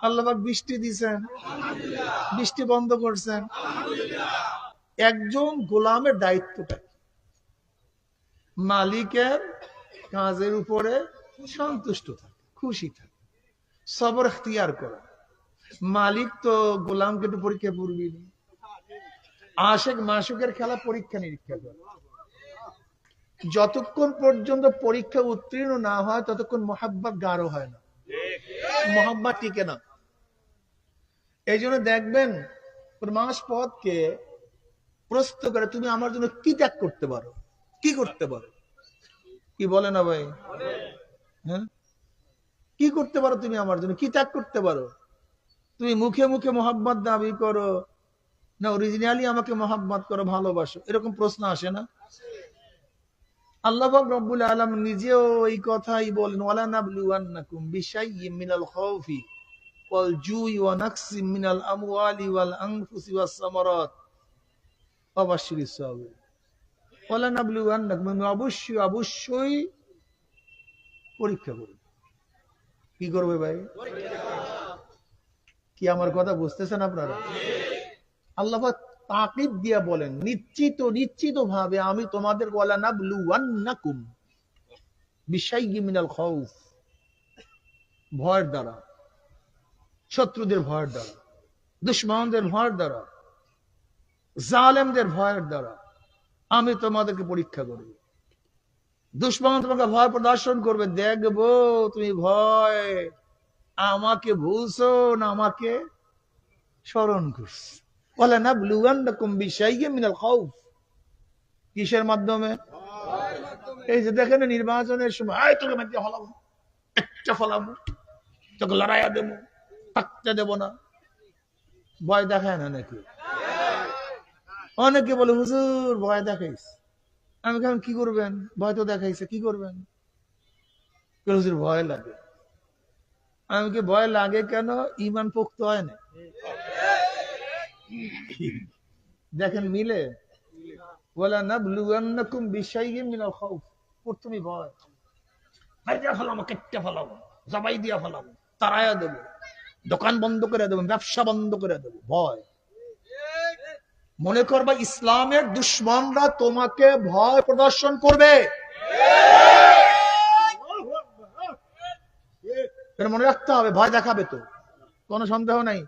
আল্লাহ পাক বৃষ্টি দিয়েছেন, বৃষ্টি বন্ধ করছেন। একজন গোলামের দায়িত্বটা মালিকের কাজের উপরে সন্তুষ্ট থাকে, খুশি থাকে, সবর ইখতিয়ার করা। মালিক তো গোলামকে একটু পরীক্ষা করবি, আশেক মাসুকের খেলা পরীক্ষা নিরীক্ষা করে। যতক্ষণ পর্যন্ত পরীক্ষা উত্তীর্ণ না হয় ততক্ষণ মোহাব্বত গাঢ় হয় না, মোহাব্বত টিকে না। এই জন্য দেখবেন মাস পথকে প্রশ্ন করে, তুমি আমার জন্য কি ত্যাগ করতে পারো, কি করতে পারো, কি বলে না ভাই? হ্যাঁ, কি করতে পারো তুমি আমার জন্য, কি ত্যাগ করতে পারো? তুমি মুখে মুখে মোহাব্বত দাবি করো না অরিজিনালি আমাকে মোহাব্বত করো, ভালোবাসো? এরকম প্রশ্ন আসে না? আল্লাহ পাক রব্বুল আলামিন নিজেও এই কথাই বলেন, ওয়ালা নাবলুওয়ান্নাকুম বিশাইয়্যিম মিনাল খাউফি ওয়াল জুই ওয়া নাকসিম মিনাল আমওয়ালি ওয়াল আনফুসি ওয়াস সামারাত ওয়া বাশশিরিস সাবিরিন। ওয়ালা নাবলুওয়ান্নাকুম, অবশ্যই অবশ্যই পরীক্ষা করবে। কি করবে ভাই? কি আমার কথা বুঝতেছেন আপনারা? আল্লাহ পাক তাকিদ দিয়ে বলেন, নিশ্চিত নিশ্চিত ভাবে আমি তোমাদের ওয়ালা নাবলুওয়ান্নাকুম বিশাইয়্যিম মিনাল খাউফ, ভয়ের দ্বারা, শত্রুদের ভয়ের দ্বারা, দুশমনদের ভয়ের দ্বারা, জালেমদের ভয়ের দ্বারা আমি তোমাদেরকে পরীক্ষা করব। দুশমন তোমাকে ভয় প্রদর্শন করবে, দেখবো তুমি ভয় আমাকে ভুলছো না আমাকে স্মরণ করছো। ওয়ালা নাবলুওয়ান্নাকুম বিশাইয়্যিম মিনাল খাউফ, কিসের মাধ্যমে? এই যে দেখেন নির্বাচনের সময় তোকে মাঝে ফলাবো, একটা ফলাবো, তোকে লড়াইয়া দেবো, থাকতে দেবো না, ভয় দেখায় না নাকি? অনেকে বলে হুজুর ভয় দেখাইস। আমি কেমন, কি করবেন? ভয় তো দেখাইছে, কি করবেন? হুজুর ভয় লাগে। আমি কি ভয় লাগে কেন? ইমান পোক্ত হয় না। দেখেন মিলে, ওয়ালা নাবলুওয়ান্নাকুম বিশাইয়্যিম মিনাল খাউফ, প্রথমে ভয়, মাইরা ফলাবো, কেটে ফলাবো, জবাই দিয়া ফলাবো, তাড়াইয়া দেবো, দোকান বন্ধ করে দেবো, ব্যবসা বন্ধ করে দেবো, ভয়। মনে করবা ইসলামের দুশমনরা তোমাকে ভয় প্রদর্শন করবে, মনে রাখতে হবে, ভয় দেখাবে তো, কোনো সন্দেহ নাই।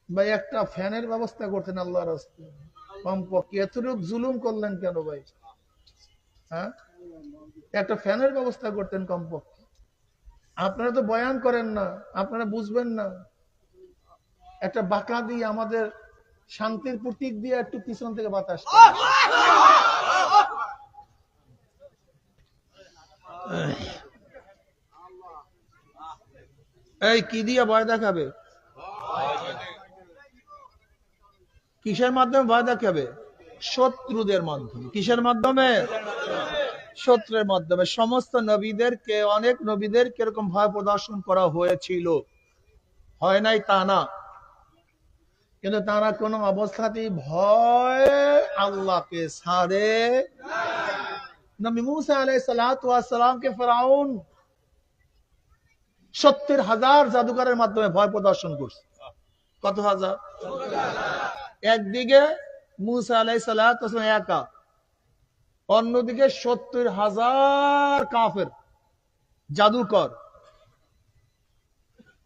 ভাই একটা ফ্যানের ব্যবস্থা করতেন আল্লাহর রাস্তায়, কমপক্ষে এতটুকু জুলুম করলেন কেন ভাই? হ্যাঁ, একটা ফ্যানের ব্যবস্থা করতেন কমপক্ষে। আপনারা তো বয়ান করেন না, আপনারা বুঝবেন না। একটা বাঁকা দিয়ে আমাদের শান্তির প্রতীক দিয়ে একটু পিছন থেকে বাতাস, এই কি দিয়ে ভয় দেখাবে? কিসের মাধ্যমে ভয় দেখাবে? শত্রুদের মাধ্যমে। কিসের মাধ্যমে? শত্রুর মাধ্যমে। সমস্ত নবীদেরকে, অনেক নবীদেরকে এরকম ভয় প্রদর্শন করা হয়েছিল, হয় নাই তা না, কিন্তু তারা কোনো অবস্থাতেই ভয় আল্লাহকে ছাড়ে। নবী মুসা আলাইহিস সালাতু ওয়াস সালামকে ফিরআউন ৭০,০০০ জাদুকরের মাধ্যমে ভয় প্রদর্শন করছে। কত হাজার? একদিকে মুসা আলাইহিস সালাতু ওয়াস সালাম একা, অন্যদিকে ৭০,০০০ কাফের জাদুকর।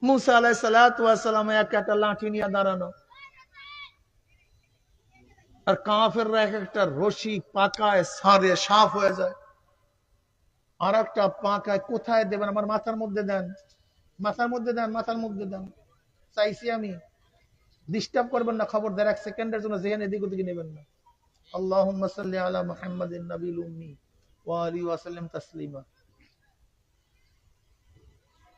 মুসা আলাইহিস সালাতু ওয়াস সালাম একটা লাঠি নিয়ে দাঁড়ানো, আর কাফেররা এক একটা রশি পাকায় সারে সাফ হয়ে যায়, আর একটা পাকায় কোথায় দেবেন? আমার মাথার মধ্যে দেন, মাথার মধ্যে দেন, মাথার মধ্যে দেন, চাইছি আমি, ডিস্টার্ব করবেন না, খবরদার, এক সেকেন্ডের জন্য যেখানে এদিক ওদিকে নেবেন না। আল্লাহুম্মা সাল্লি আলা মুহাম্মাদিন নবিয়্যিল উম্মি ওয়া আলিহি ওয়া সাল্লিম তাসলিমা।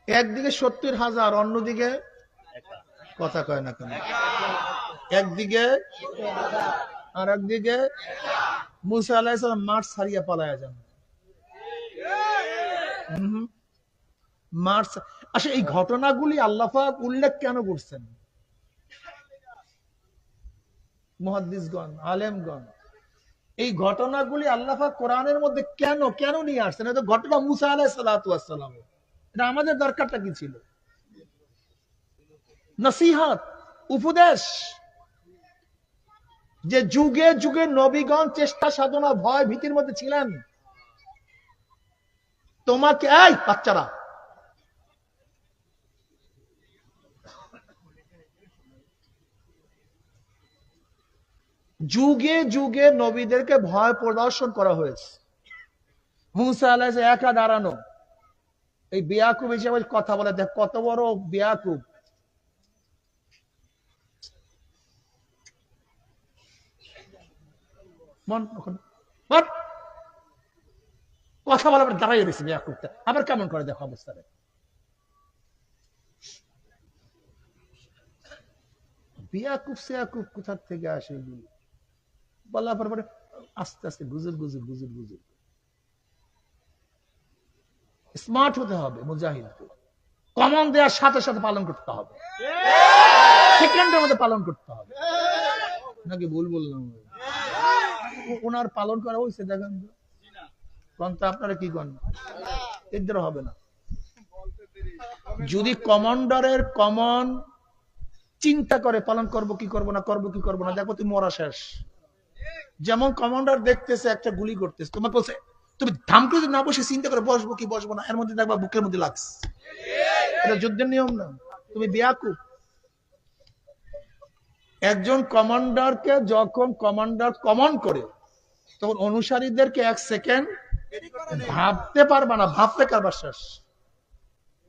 একদিকে ৭০,০০০, অন্যদিকে কথা কয় না কেন? একদিকে আর একদিকে মুসা আলাইহিস সালাম মাঠ ছাড়িয়া পালায়া যান। আচ্ছা, এই ঘটনাগুলি আল্লাহ পাক উল্লেখ কেন করছেন? মুহাদ্দিসগণ, আলেমগণ, এই ঘটনাগুলি আল্লাহ পাক কোরআনের মধ্যে কেন কেন নিয়ে আসছেন? এটা ঘটনা মুসা আলাইহিস সালাতু ওয়াস সালাম, এটা আমাদের দরকারটা কি ছিল? নসিহত, উপদেশ, যে যুগে যুগে নবীগণ চেষ্টা সাধনা ভয় ভীতির মধ্যে ছিলেন। তোমাকে এই বাচ্চারা, যুগে যুগে নবীদেরকে ভয় প্রদর্শন করা হয়েছে। মুসা আলাইহিস একা দাঁড়ানো, এই বেয়াকুব হিসেবে কথা বলে, দেখ কত বড় বেয়াকুব। কথা বলা দাঁড়াই রয়েছে বেয়াকুবটা, আবার কেমন করে দেখো অবস্থাটা। বেয়াকুব সেয়াকুব কোথা থেকে আসে বলার পরে আস্তে আস্তে গুজর গুজর গুজর গুজর। স্মার্ট হতে হবে মুজাহিদকে, কমন দেওয়ার সাথে সাথে পালন করতে হবে, সেকেন্ডের মধ্যে পালন করতে হবে। নাকি ভুল বললাম? ওনার পালন করা হয়েছে দেখেন তো, আপনারা কি করেন? এদের হবে না। যদি কমান্ডারের কমন চিন্তা করে পালন করবো কি করবো না, করবো কি করবো না, দেখো তুমি মরা শেষ। যেমন কমান্ডার দেখতেছে একটা গুলি করতেছে, তোমার বলছে তুমি ধামকে যদি না বসে চিন্তা করে বসবো কি বসবো না, এর মধ্যে দেখবা বুকের মধ্যে লাগছে। এটা যুদ্ধের নিয়ম না, তুমি বেয়াকুব। একজন কমান্ডারকে যখন কমান্ডার কমান করে, তখন অনুসারীদেরকে এক সেকেন্ড ভাবতে পারবা না, ভাবলে কারবার শেষ।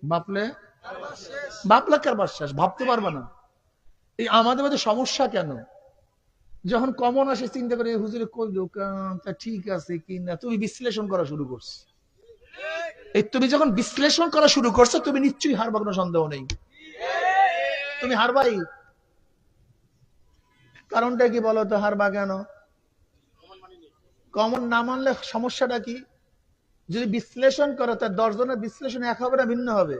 ভাবলে কারবার শেষ, ভাবতে পারবা না। এই আমাদের মধ্যে সমস্যা কেন? যখন কমন আসে চিন্তা করে হুজুরে করলো ঠিক আছে কি না, তুমি বিশ্লেষণ করা শুরু করছো। এই তুমি যখন বিশ্লেষণ করা শুরু করছো, তুমি নিশ্চয়ই হারবা, কোনো সন্দেহ নেই তুমি হারবাই। কারণটা কি বলো তো, হারবা কেন? কমন না মানলে সমস্যাটা কি? যদি বিশ্লেষণ করো, তার 10 জনের বিশ্লেষণ এক হবে না ভিন্ন হবে?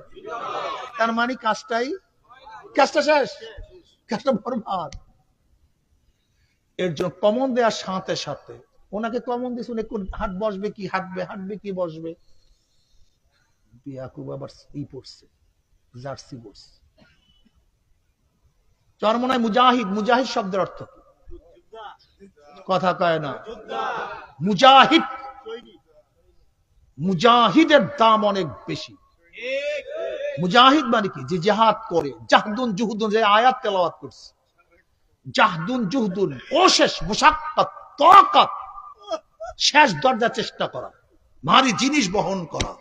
তার মানে কাজটা শেষ, কাজটা বরবাদ। এর জন্য কমন দেওয়ার সাথে সাথে ওনাকে কমন দিয়েছে, উনি হাট বসবে কি হাঁটবে কি বসবে। ইয়াকুব আবার ই পড়ছে, জার্সি পড়ছে। চরমনায় মুজাহিদ, মুজাহিদ শব্দের অর্থ কি? কথা কয় না। মুজাহিদ, মুজাহিদের দাম অনেক বেশি। মুজাহিদ মানে কি? যে জিহাদ করে, জাহদুন জুহদুন, যে আয়াত তেলাওয়াত করছে, জাহদুন জুহদুন, অশেষ মুশাক্কাত তাকাত, শেষ দরজার চেষ্টা করা, ভারী জিনিস বহন করা।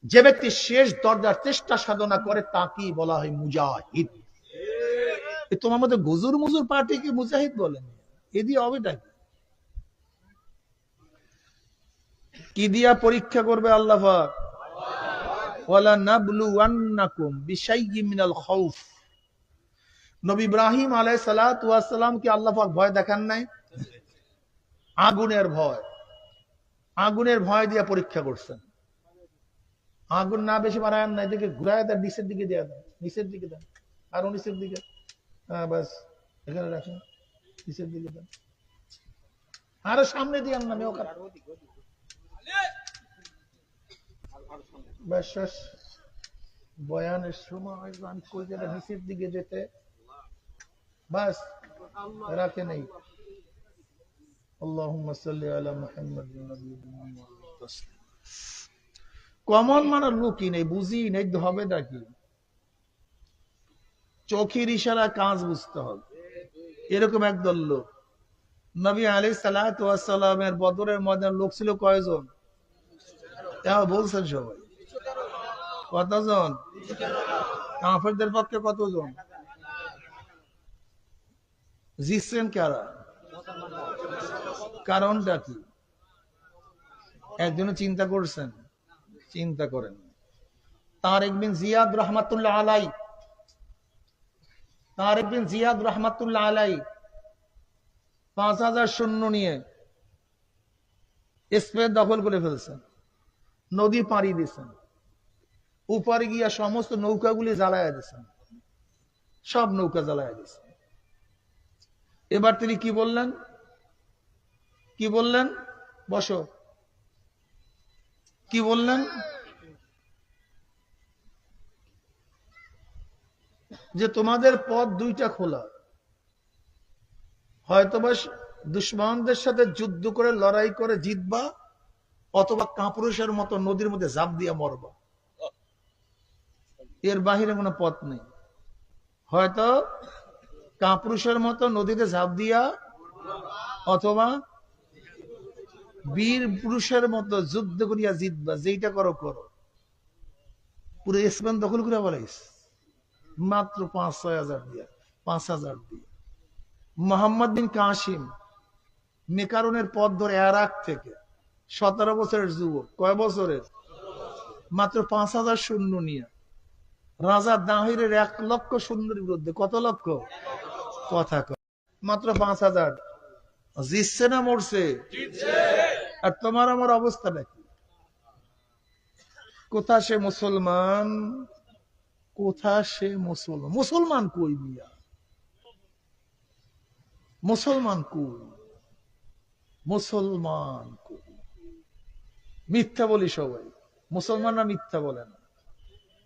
যে ব্যক্তি শেষ দরজার চেষ্টা সাধনা করে তাকেই বলা হয় মুজাহিদ। তোমার মধ্যে গুজুর মুজুর পার্টি কি মুজাহিদ বলেন? এ দিয়ে হবেটা কি দিয়া পরীক্ষা করবে আল্লাহ পাক? ওয়ালা নাবলুওয়ান্নাকুম বিশাইয়্যিম মিনাল খাউফ। নবী ইব্রাহিম আলাইহিস সালাতু ওয়াস সালাম কি আল্লাহ পাক ভয় দেখান নাই? আগুনের ভয়, আগুনের ভয় দিয়ে পরীক্ষা করছেন। আগুন না বেশি বাড়ায় না, এদিকে ঘুরায় দেন, নিচের দিকে দেয়া দেন, নিচের দিকে দেন, আরো নিচের দিকে, হ্যাঁ বাস এখানে রাখেন, নিচের দিকে দেন, আরো সামনে দিয়ে আনলাম, বয়ানের সময় কই যাবে নিচের দিকে যেতে, বাস রাখে নেই। আল্লাহুম্মা সাল্লি আলা মুহাম্মাদিন নাবিয়্যিনা তাসলিম। কমন মানে লুকি নেই, বুঝি নেই, হবে নাকি? চোখের ইশারা কাজ বুঝতে হবে। এরকম একদল লোক, নবী আলাইহিস সালাতু ওয়াস সালামের বদরের ময়দানে লোক ছিল কয়জন? বলছেন সবাই কতজন? কাফেরদের পক্ষে কতজন? জিতছেন কারা? কারণটা কি? একজনে চিন্তা করছেন? চিন্তা করেন। তারিক বিন জিয়াদ রাহমাতুল্লাহ আলাই, তারিক বিন জিয়াদ রাহমাতুল্লাহ আলাই 5000 সৈন্য নিয়ে স্পেন দখল করে ফেলছেন, নদী পাড়ি দিয়েছেন, উপরে গিয়া সমস্ত নৌকাগুলি জ্বালায়া দিয়েছেন, সব নৌকা জ্বালায়া দিয়েছেন। এবার তিনি কি বললেন? কি বললেন? বসো। কি বললেন? যে তোমাদের পথ দুইটা খোলা, হয়তোবা দুশ্মনদের সাথে যুদ্ধ করে লড়াই করে জিতবা, অথবা কাপুরুষের মতো নদীর মধ্যে ঝাঁপ দিয়ে মরবা। এর বাহিরে কোনো পথ নেই। হয়তো কাপুরুষের মতো নদীতে ঝাঁপ দিয়া, অথবা বীর পুরুষের মতো যুদ্ধ করিয়া জিতবা। যেইটা করো করো। পুরো স্পেন দখল করে বলাইস মাত্র 5-6 হাজার দিয়া, 5,000 দিয়ে। মোহাম্মদ বিন কাসিম মেকারনের পথ ধরে ইরাক থেকে 17 বছরের যুবক, কয় বছরের? মাত্র 5,000 সৈন্য নিয়ে রাজা দাহিরের 1 লক্ষ সৈন্যের বিরুদ্ধে। কত লক্ষ? কথা কয় মাত্র 5,000। জিতছে না মরছে? আর তোমার আমার অবস্থাটা কি? কোথা সে মুসলমান, কোথা সে মুসলমান? মুসলমান কই মিয়া? মুসলমান কই? মুসলমান কই? মিথ্যা বলি সবাই, মুসলমানরা মিথ্যা বলে না।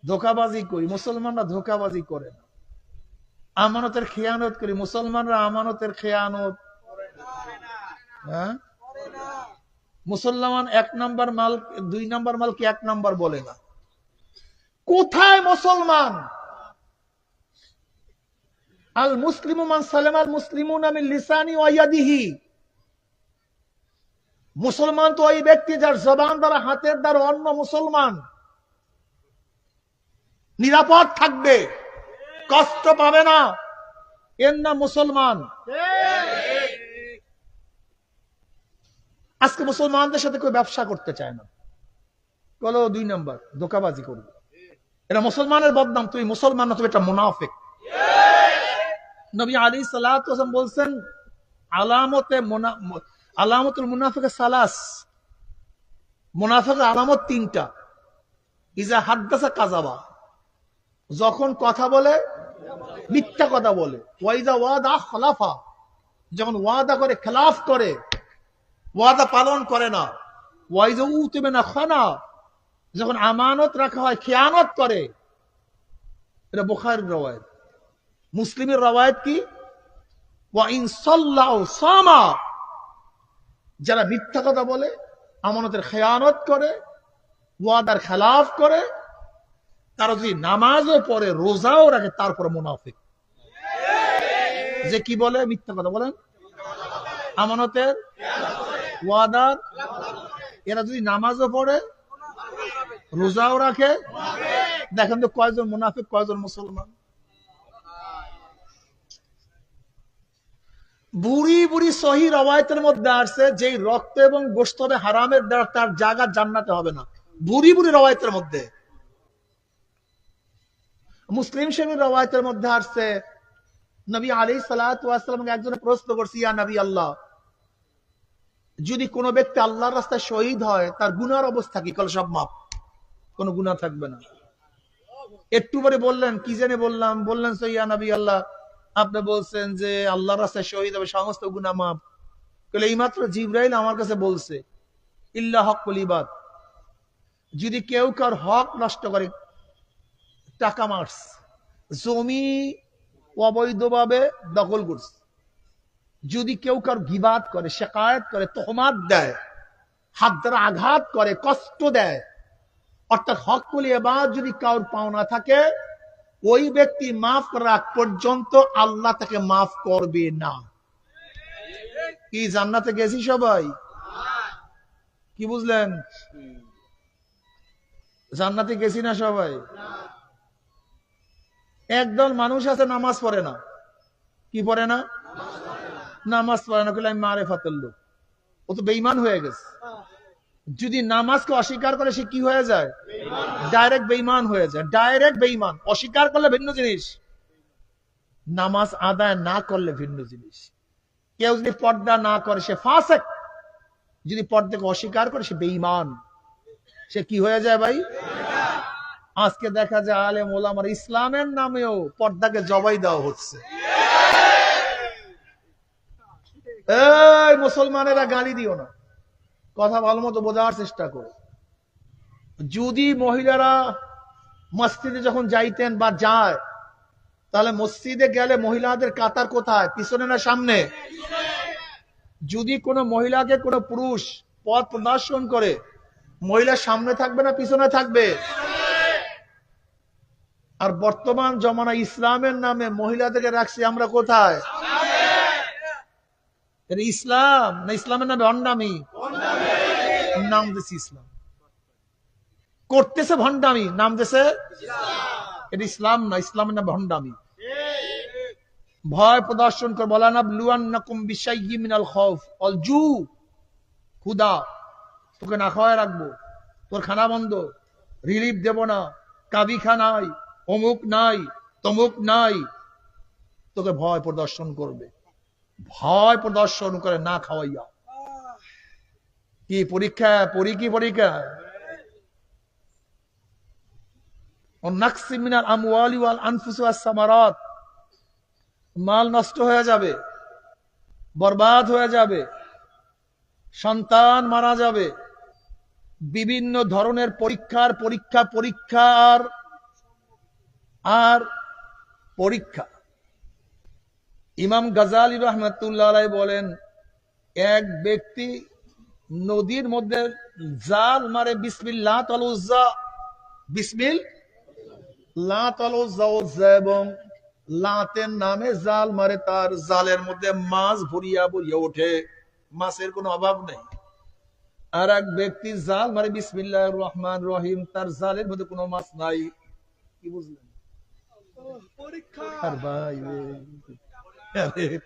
ধোকাবাজি করি, মুসলমানরা ধোকাবাজি করে না। আমানতের খেয়ানত করি, মুসলমানরা আমানতের খেয়ানত। হ্যাঁ, মুসলমান 1 নাম্বার মাল 2 নাম্বার মাল কি 1 নাম্বার বলে না। কোথায় মুসলমান? আল মুসলিমু মান সালামা আল মুসলিমুনা মিন লিসানি ওয়া ইয়াদিহি। মুসলমান তো ওই ব্যক্তি যার জবান দ্বারা, হাতের দ্বারা অন্য মুসলমান নিরাপদ থাকবে, কষ্ট পাবে না, এর নাম মুসলমান। আজকে মুসলমানদের সাথে কেউ ব্যবসা করতে চায় না, বলো 2 নাম্বার, ধোকাবাজি করবে। এটা মুসলমানের বদনাম। তুমি মুসলমান না, তুমি একটা মুনাফিক। নবী আলাইহিস সালাতু ওয়াসাল্লাম বলছেন, আলামতুল মুনাফিক সালাস। মুনাফিকের আলামত 3টা। ইজা হাদ্দাসা কাযাবা, যখন কথা বলে মিথ্যা কথা বলে। ওয়াইজা ওয়াদা খলাফা, যখন ওয়াদা করে খেলাফ করে, ওয়াদা পালন করে না। ওয়াইজা উতমিনা খানা, যখন আমানত রাখা হয় খেয়ানত করে। এটা বুখারীর রওয়ায়াত। মুসলিমের রওয়ায়াত কি? ওয়া ইন সাল্লাউ সামা, যারা মিথ্যা কথা বলে, আমানতের খেয়ানত করে, ওয়াদার খেলাফ করে, তারা যদি নামাজও পড়ে, রোজাও রাখে, তারপর মুনাফিক। যে কি বলে? মিথ্যা কথা বলেন, আমানতের, ওয়াদার। এরা যদি নামাজও পড়ে, রোজাও রাখে, দেখেন তো কয়জন মুনাফিক, কয়জন মুসলমান। বুড়ি বুড়ি সহি রওয়ায়াতের মধ্যে আসছে, যে রক্ত এবং গোশত হবে হারামের দ্বারা, তার জায়গা জান্নাতে হবে না। বুড়ি বুড়ি রওয়ায়াতের মধ্যে। মুসলিম শরীফের রওয়ায়াতের মধ্যে আসছে, নবী আলাইহিস সালাতু ওয়াস সালামকে একজনে প্রশ্ন করছে, ইয়া নবী আল্লাহ, যদি কোনো ব্যক্তি আল্লাহর রাস্তায় শহীদ হয়, তার গুনার অবস্থা কি? কল সব মাপ, কোনো গুনাহ থাকবে না। একটু পরে বললেন, কি জানে বললাম, বললেন ইয়া নবী আল্লাহ, আপনি বলছেন যে আল্লাহর রাস্তায় শহীদ হবে, সমস্ত গুনাহ মাপ। বলে এইমাত্র জিবরাইল আমার কাছে বলছে, ইল্লা হকুল ইবাদ, যদি কেউ কার হক নষ্ট করে, টাকা মারস, জমি অবৈধভাবে দখল করছে, যদি কেউ কার গিবাদ করে, শিকায়াত করে, তহমাত দেয়, হাত দ্বারা আঘাত করে, কষ্ট দেয়, অর্থাৎ হকুল ইবাদ যদি কাউর পাওনা থাকে, ওই ব্যক্তি মাফ করার আগ পর্যন্ত আল্লাহ তাকে মাফ করবে না। কি জান্নাতে গেছি সবাই? কি বুঝলেন? জান্নাতে গেছি না সবাই? একদল মানুষ আছে নামাজ পড়ে না। কি পড়ে না? নামাজ পড়ে না। আমি মারেফাতের লোক, ও তো বেঈমান হয়ে গেছে। যদি নামাজকে অস্বীকার করে, সে কি হয়ে যায়? ডাইরেক্ট বেঈমান হয়ে যায়। ডাইরেক্ট বেঈমান। অস্বীকার করলে ভিন্ন জিনিস, নামাজ আদায় না করলে ভিন্ন জিনিস। কেউ যদি পর্দা না করে, সে ফাসিক। যদি পর্দাকে অস্বীকার করে, সে বেঈমান। সে কি হয়ে যায় ভাই? আজকে দেখা যায় আলেম ওলামার ইসলামের নামেও পর্দাকে জবাই দেওয়া হচ্ছে। এই মুসলমানেরা, গালি দিও না, কথা ভালো মতো বোঝার চেষ্টা করো। যদি মহিলারা মসজিদে যখন যাইতেন বা যায়, তাহলে মসজিদে গেলে মহিলাদের কাতার কোথায়, পিছনে না সামনে? যদি কোনো মহিলাকে কোনো পুরুষ পথ প্রদর্শন করে, মহিলা সামনে থাকবে না পিছনে থাকবে? আর বর্তমান জমানা ইসলামের নামে মহিলাদেরকে রাখছি আমরা কোথায়? ইসলাম না ইসলামের নামে ভণ্ডামি? নাম দিছে ইসলাম, করতেছে ভণ্ডামি, নাম দিছে এটা ইসলাম না, ইসলামের নামে ভণ্ডামি। ভয় প্রদর্শন করে বলানা ব্লুয়ান্নাকুম বিশাইয়্যিম মিনাল খাউফ ওয়াল জু, ক্ষুধা, তোকে না খাওয়ায় রাখবো, তোর খানা বন্ধ, রিলিফ দেব না, কাবি খা নাই, অমুক নাই, তমুক নাই, তোকে ভয় প্রদর্শন করবে। ভয় প্রদর্শন করে না খাওয়াইয়া কি পরীক্ষা? কি পরীক্ষা? নাকসি মিনাল আমওয়ালি ওয়াল আনফুসি ওয়াস সামারাত, মাল নষ্ট হয়ে যাবে, বরবাদ হয়ে যাবে, সন্তান মারা যাবে, বিভিন্ন ধরনের পরীক্ষা আর পরীক্ষা। ইমাম গাজালি রাহমাতুল্লাহ আলাইহি বলেন, এক ব্যক্তি নদীর মধ্যে জাল মারে, বিসমিল্লাহ তাল উজ্জা, বিসমিল্লাহ তাল উজ্জা এবং লাতের নামে জাল মারে, তার জালের মধ্যে মাছ ভরিয়া ভরিয়া ওঠে, মাছের কোনো অভাব নেই। আর এক ব্যক্তি জাল মারে বিসমিল্লাহির রহমানির রহিম, তার জালের মধ্যে কোনো মাছ নাই। কি বুঝলেন?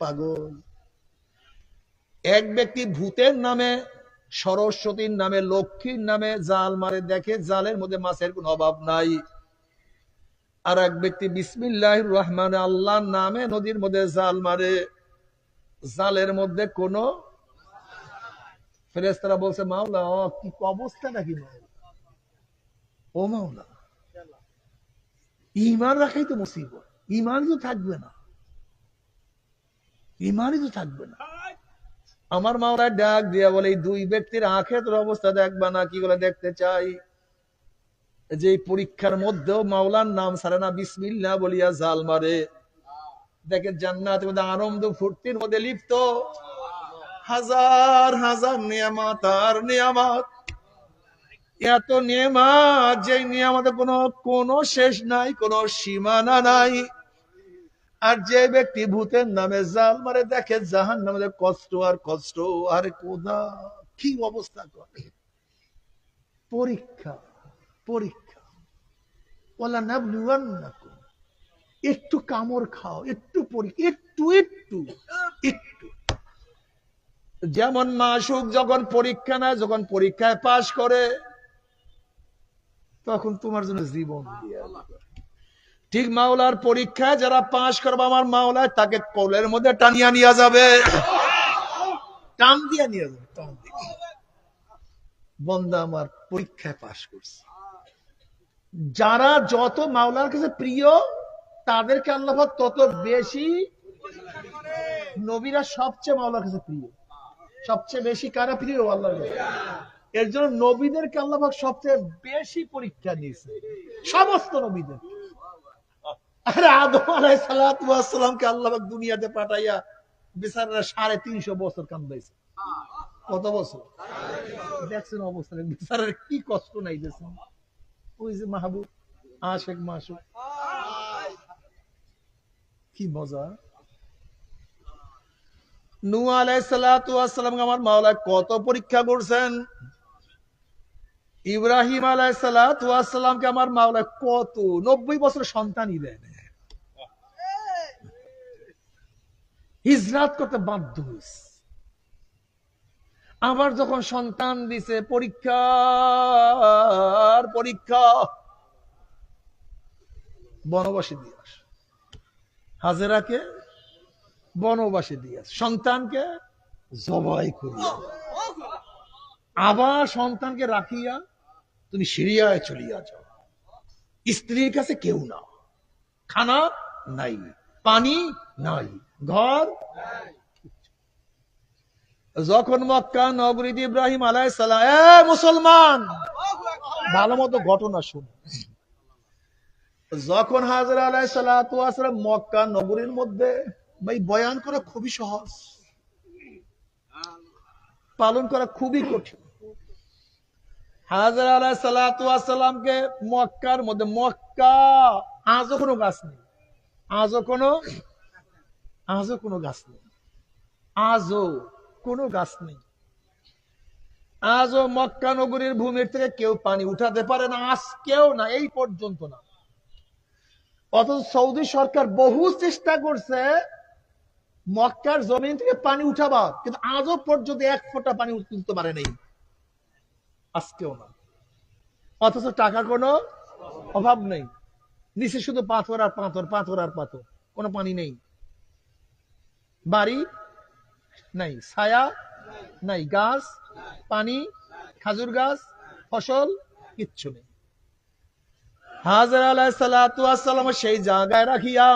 পাগল। এক ব্যক্তি ভূতের নামে, সরস্বতীর নামে, লক্ষ্মীর নামে জাল মারে, দেখে জালের মধ্যে মাছের কোনো অভাব নাই। আর এক ব্যক্তি বিসমিল্লাহির রহমান, আল্লাহর নামে নদীর মধ্যে জাল মারে, জালের মধ্যে কোনো, ফেরেশতারা বলছে মাওলা কি অবস্থা নাকি মাওলা, ও মাওলা ঈমান রাখাই তো মুসিবত, ঈমান তো থাকবে না, ঈমানই তো থাকবে না। আমার মাওলা ডাক দিয়া বলে, এই দুই ব্যক্তির আখিরাতের অবস্থা দেখবা না? কি বলে? দেখতে চাই। যে পরীক্ষার মধ্যেও মাওলার নাম ছাড়ে না, বিসমিল্লাহ বলিয়া জাল মারে, দেখে জান্নাতের মধ্যে আনন্দ ফুর্তির মধ্যে লিপ্ত, হাজার হাজার নিয়ামত আর নিয়ামত, এত নিয়ামত যে নিয়ামতের কোনো শেষ নাই, কোনো সীমানা নাই। আর যে ব্যক্তি ভূতের নামে জাল মারে, দেখে জাহান্নামের কষ্ট আর কষ্ট, আর কোদা কি অবস্থা করে। পরীক্ষা পরীক্ষা, ওয়ালা নাবলুয়ান্নাকুম, একটু কামড় খাও, একটু পরীক্ষা, একটু একটু একটু। যেমন মাসুক যখন পরীক্ষা নেয়, যখন পরীক্ষায় পাশ করে, তখন তোমার জন্য জীবন দিয়ে, ঠিক মাওলার পরীক্ষায় যারা পাশ করবে, আমার মাওলায় তাকে কোলের মধ্যে টানিয়া নিয়ে যাবে, টান দিয়ে নিয়ে যাবে, টান দিয়ে। বন্দা আমার পরীক্ষায় পাশ করছে। যারা যত মাওলার কাছে প্রিয়, তাদেরকে আল্লাহ তত বেশি, নবীরা সবচেয়ে মাওলার কাছে প্রিয়, সবচেয়ে বেশি কারা প্রিয়? আল্লাহর কাছে। এর জন্য নবীদেরকে আল্লাহ সবচেয়ে বেশি পরীক্ষা দিয়েছে, সমস্ত নবীদের। আরে আদম আলাইহিস সালাতু ওয়াস সালামকে আল্লাহ দুনিয়াতে পাঠাইয়া বেচারারা 350 বছর কান্দাইছে। কত বছর? দেখছেন অবস্থা, বেচারার কি কষ্ট নাই দেখছেন। ওই যে মাহবুব, আশিক মাসুক, কি মজা। নূহ আলাইহিস সালাতু ওয়াস সালাম আমার মাওলা কত পরীক্ষা করছেন। ইব্রাহিম আলাইহিস সালাতু ওয়াস সালামকে আমার মাওলা কত 90 বছর সন্তানই দেন, হিজরত করতে বাধ্য হয়েছে। আবার যখন সন্তান দিছে, পরীক্ষা, বনবাসী দিয়ে আস, হাজেরাকে বনবাসী দিয়ে আস, সন্তানকে জবাই করিয়া, আবার সন্তানকে রাখিয়া তুমি সিরিয়ায় চলিয়া যাও। স্ত্রীর কাছে কেউ না, খানা নাই, পানি নাই, ঘর। যখন মক্কা নগরীতে ইব্রাহিম আলাইহিস সালাম, মুসলমান ভালো মতো ঘটনা শুন, যখন হাজরা আলাইহিস সালাতু ওয়াস সালাম মক্কা নগরীর মধ্যে, ভাই বয়ান করা খুবই সহজ, পালন করা খুবই কঠিন। হাজরা আলাইহিস সালাতু ওয়াস সালামকে মক্কার মধ্যে, মক্কা আজও কোনো গাছ নেই, আজও কোনো গাছ নেই, আজও কোনো গাছ নেই, আজও মক্কা নগরীর ভূমির থেকে কেউ পানি উঠাতে পারে না, আজকেও না, এই পর্যন্ত না। অথচ সৌদি সরকার বহু চেষ্টা করছে মক্কার জমিন থেকে পানি উঠাবার, কিন্তু আজও পর্যন্ত এক ফোঁটা পানি তুলতে পারে নাই, আজকেও না। অথচ টাকার কোনো অভাব নেই, নিচে শুধু পাথর আর পাথর, পাথর আর পাথর, কোনো পানি নেই, বাড়ি নাই, ছায়া নাই, গাছ, পানি, খাজুর গাছ, ফসল কিচ্ছু নেই। হাজরা আলাইহিস সালাতু ওয়াস সালাম সেই জায়গায় রাখিয়া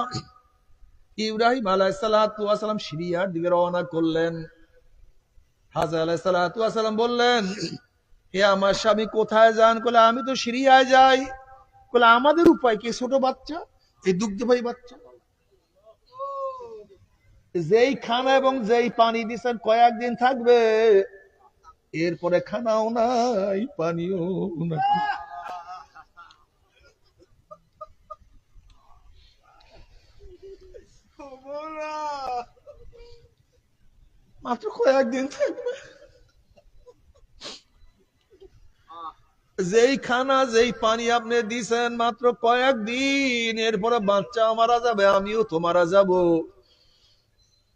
ইব্রাহিম আলাইহিস সালাতু ওয়াস সালাম সিরিয়ার দিকে রওনা করলেন। হাজরা আলাইহিস সালাতু ওয়াস সালাম বললেন, হে আমার স্বামী কোথায় যান? বলে আমি তো সিরিয়ায় যাই। বলে আমাদের উপায় কি? ছোট বাচ্চা, এই দুগ্ধবাহী বাচ্চা, যেই খানা এবং যেই পানি দিচ্ছেন কয়েকদিন থাকবে, এরপরে খানাও নাই, পানিও নাই, মাত্র কয়েকদিন থাকবে। যেই খানা যেই পানি আপনি দিছেন মাত্র কয়েকদিন, এরপরে বাচ্চা মারা যাবে, আমিও তো মারা যাব,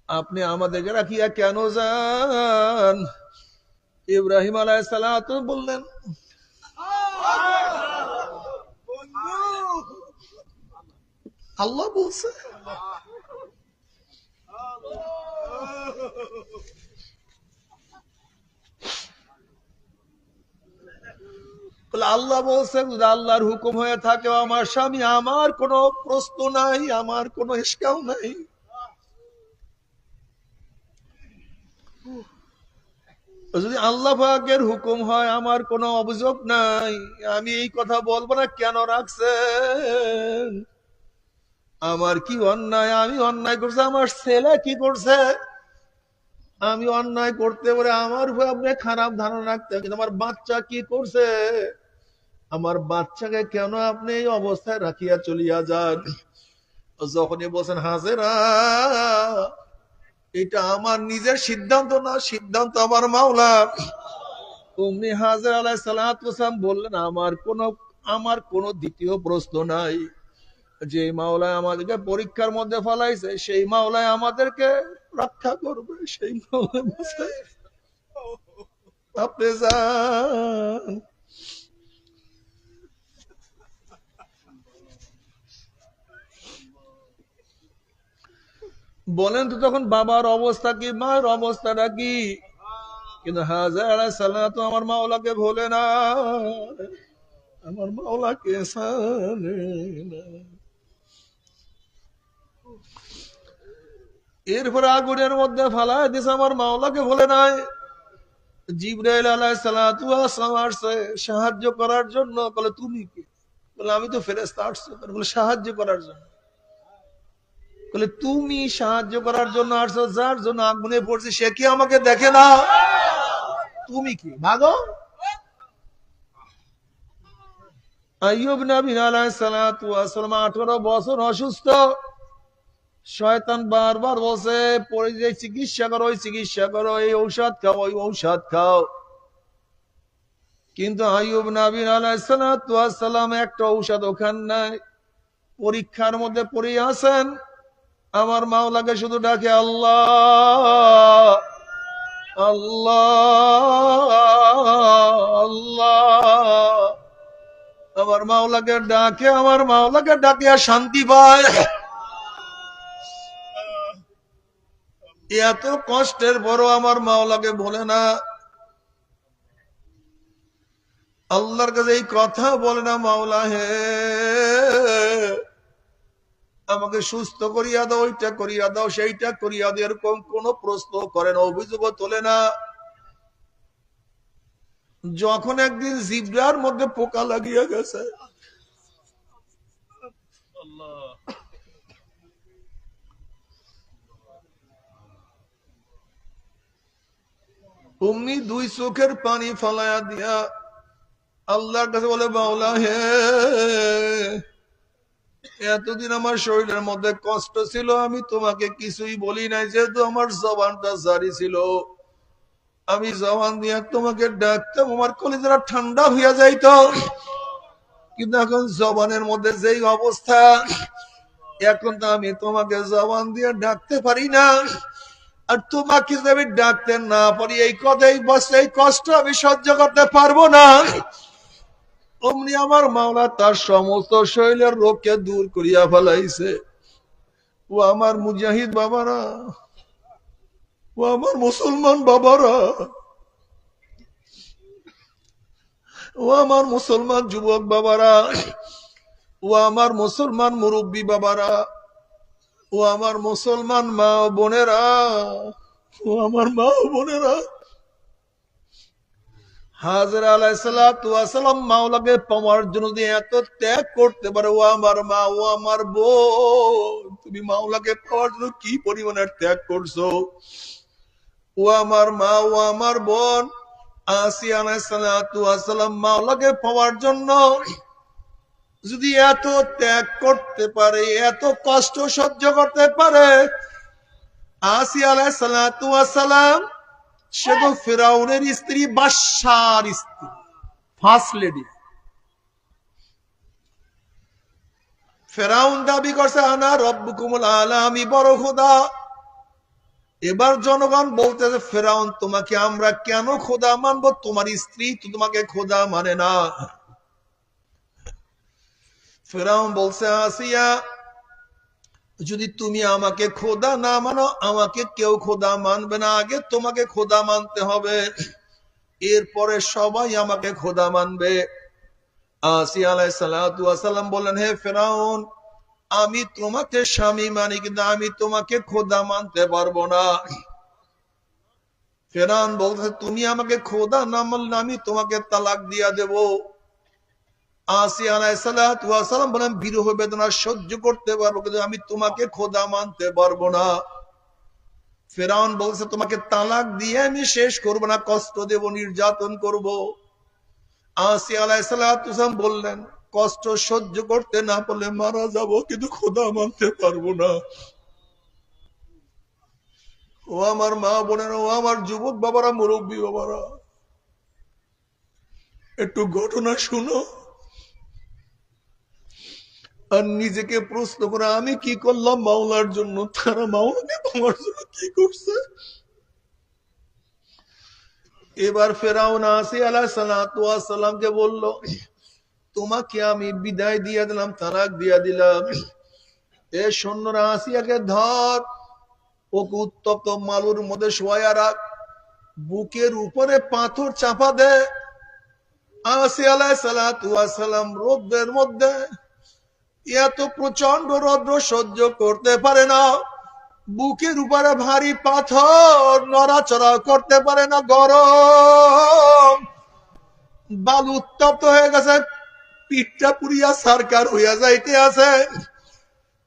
আপনি আমাদেরকে রাখিয়া কেন যান? ইব্রাহিম আলাইহিস সালাতু বললেন, আল্লাহ বলছে, আল্লাহ বলছে, যদি আল্লাহর হুকুম হয়ে থাকে আমার স্বামী, আমার কোনো প্রশ্ন নাই, আমার কোনো ইশকাও নাই। যদি আল্লাহ পাকের হুকুম হয় আমার কোনো অভিযোগ নাই, আমি এই কথা বলবো না। কেন রাখছেন? আমার কি অন্যায়? আমি অন্যায় করছি? আমার ছেলে কি করছে? আমি অন্যায় করতে পারে আমার উপরে আপনি খারাপ ধারণা রাখতেন, কিন্তু আমার বাচ্চা কি করছে? আমার বাচ্চাকে কেন আপনি এই অবস্থায় রাখিয়া চলিয়া যান? যখনই বলছেন হাজেরা, এটা আমার নিজের সিদ্ধান্ত না, সিদ্ধান্ত আমার মাওলার। অমনি হাজেরা আলাইহিস সালাতু ওয়াস সালাম বললেন, আমার কোনো দ্বিতীয় প্রশ্ন নাই। যে মাওলা আমাদেরকে পরীক্ষার মধ্যে ফেলাইছে, সেই মাওলায় আমাদেরকে রক্ষা করবে, সেই মাওলা বলছে আপনি যান। বলেন তো তখন বাবার অবস্থা কি, মায়ের অবস্থাটা কি? কিন্তু হাজেরা আলাইহিস সালাতু আমার মাওলাকে ভোলে না, আমার মাওলাকে জানে না। এরপরে আগুনের মধ্যে ফালায় দিছে, আমার মাওলাকে ভোলে নাই। জিবরাইল আলাইহিস সালাতু ওয়াস সালাম আসছে সাহায্য করার জন্য। বলে তুমি কি? বলে আমি তো ফেরেশতা আসছি। বলে সাহায্য করার জন্য? বলে তুমি সাহায্য করার জন্য আসছো, যার জন্য আগুনে পড়ছে সে কি আমাকে দেখে না? তুমি কি? ভাগো। আইয়ুব নবী আলাইহিস সালাতু ওয়াস সালাম 18 বছর অসুস্থ। শয়তান বারবার বসে পড়ে যে চিকিৎসা করো, ওই চিকিৎসা করো, এই ঔষধ খাও, ওই ঔষধ খাও। কিন্তু আইয়ুব নবী আলাইহিস সালাতু ওয়াস সালাম একটা ঔষধ ওখান নাই। পরীক্ষার মধ্যে পড়ে আছেন, আমার মাওলাকে শুধু ডাকে আল্লাহ আল্লাহ আল্লাহ। আমার মাওলাকে ডাকে, আমার মাওলাকে ডাকিয়া শান্তি পায়। এত কষ্টের বড় আমার মাওলাকে বলে না, আল্লাহর কাছে এই কথা বলে না, মাওলা হে আমাকে সুস্থ করিয়া দাও, ওইটা করিয়া দাও, সেইটা করিয়া দাও, এরকম কোন প্রশ্ন করে না, অভিযোগও তোলে না। যখন একদিন জিব্রার মধ্যে পোকা লাগিয়া গেছে, অমনি দুই চোখের পানি ফলায়া দিয়া আল্লাহর কাছে বলে, মাওলা হে, এতদিন আমার শরীরের মধ্যে কষ্ট ছিল, আমি তোমাকে কিছুই বলি নাই, যেহেতু আমার জবানটা জারি ছিল, আমি জবান দিয়া তোমাকে ডাকতাম, আমার কলিজাটা ঠান্ডা হইয়া যাইত, কিন্তু এখন জবানের মধ্যে যেই অবস্থা, এখন তো আমি তোমাকে জবান দিয়ে ডাকতে পারি না, আর তোমাকে যদি আমি ডাকতে না পারি, এই কথাই বসে এই কষ্ট আমি সহ্য করতে পারবো না। অমনি আমার মাওলা তার সমস্ত শরীরের রোগকে দূর করিয়া ফেলাইছে। ও আমার মুজাহিদ বাবারা, ও আমার মুসলমান বাবারা, ও আমার মুসলমান যুবক বাবারা, ও আমার মুসলমান মুরব্বী বাবারা, ও আমার মুসলমান মা ও বোনেরা, ও আমার মা ও বোনেরা, হাজরা আলাইহিসসালাম মাওলাকে পাওয়ার জন্য যদি এত ত্যাগ করতে পারে, ও আমার মা, ও আমার বোন, তুমি মাওলাকে পাওয়ার জন্য কি পরিমাণের ত্যাগ করছো। ও আমার মা, ও আমার বোন, আসিয়া আলাইহিসসালাম মাওলাকে পাওয়ার জন্য যদি এত ত্যাগ করতে পারে, এত কষ্ট সহ্য করতে পারে, আসিয়া আলাইহিসসালাম সে তো ফিরাউনের স্ত্রী, বাদশার স্ত্রী, ফার্স্ট লেডি। ফেরাউন দাবি করছে আনা রব্বুকুমুল আলা, আমি বড় খোদা। এবার জনগণ বলতেছে, ফেরাউন তোমাকে আমরা কেন খোদা মানবো, তোমার স্ত্রী তো তোমাকে খোদা মানে না। ফেরাউন বলছে, আসিয়া যদি তুমি আমাকে খোদা না মানো, আমাকে কেউ খোদা মানবে না, আগে তোমাকে খোদা মানতে হবে, এরপরে সবাই আমাকে খোদা মানবে। আসিয়া আলাইহিসসালাম বললেন, হে ফেরাউন, আমি তোমাকে স্বামী মানি, কিন্তু আমি তোমাকে খোদা মানতে পারবো না। ফেরাউন বলছে, তুমি আমাকে খোদা না মানলে আমি তোমাকে তালাক দিয়া দেব। আসিয়া আলাইহিসসালাম বলেন, বিরহ বেদনা সহ্য করতে পারবো, কিন্তু আমি তোমাকে খোদা মানতে পারবো না। ফেরাউন বলছে, তোমাকে তালাক দিয়ে আমি শেষ করবো না, কষ্ট দেব, নির্যাতন করব। আসিয়া আলাইহিসসালাম বললেন, কষ্ট সহ্য করতে না পারলে মারা যাব, কিন্তু খোদা মানতে পারবো না। ও আমার মা বোনেরা, ও আমার যুবক বাবারা, মুরব্বী বাবারা, একটু ঘটনা শুনো আর নিজেকে প্রশ্ন করে, আমি কি করলাম মাওলার জন্য, তারা মাওলাকে তোমার জন্য কি করছে। এবার ফেরাউন আসিয়া আলাইহিসসালামকে বলল, তোমাকে আমি বিদায় দিয়ে দিলাম, তালাক দিয়ে দিলাম, এ সৈন্যরা আসিয়াকে ধর, ওকে উত্তপ্ত মালুর মধ্যে শোয়া রাখ, বুকের উপরে পাথর চাপা দে। আসিয়া আলাইহিসসালাম রোদ্রের মধ্যে এত প্রচন্ড রৌদ্র সহ্য করতে পারে না, বুকের উপরে ভারী পাথর নড়াচড়া করতে পারে না, গরম বালু উত্তপ্ত হয়ে গেছে, পিঠটা পুরিয়া সারকার হইয়া যাইতে আছে,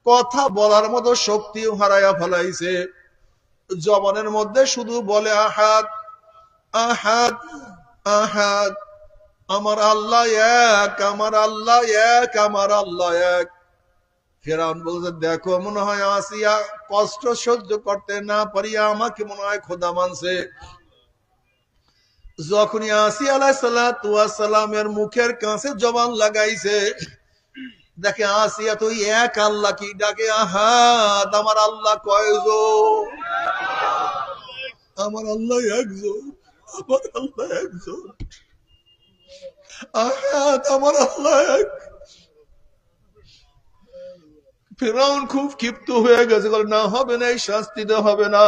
কথা বলার মতো শক্তিও হারাইয়া ফেলাইছে, জবানের মধ্যে শুধু বলে আহাদ আহাদ আহাদ, আমার আল্লাহ এক, আমার আল্লাহ এক, আমার আল্লাহ এক। ফেরাউন বলছে, দেখো মনে হয় আসিয়া কষ্ট সহ্য করতে না পারিয়া আমাকে মনে হয় খোদা মানছে। যখনই আসিয়া আলাইহিসসালামের মুখের কাছে জবান লাগাইছে, দেখে আসিয়া তো এক আল্লাহ কি ডাকে, আহাদ, আমার আল্লাহ কয়জন, আমার আল্লাহ একজন, আমার আল্লাহ একজন, আহাদ, আমার আল্লাহ এক। ফেরাউন খুব ক্ষিপ্ত হয়ে গেছে, না হবে না, এই শাস্তিতে হবে না।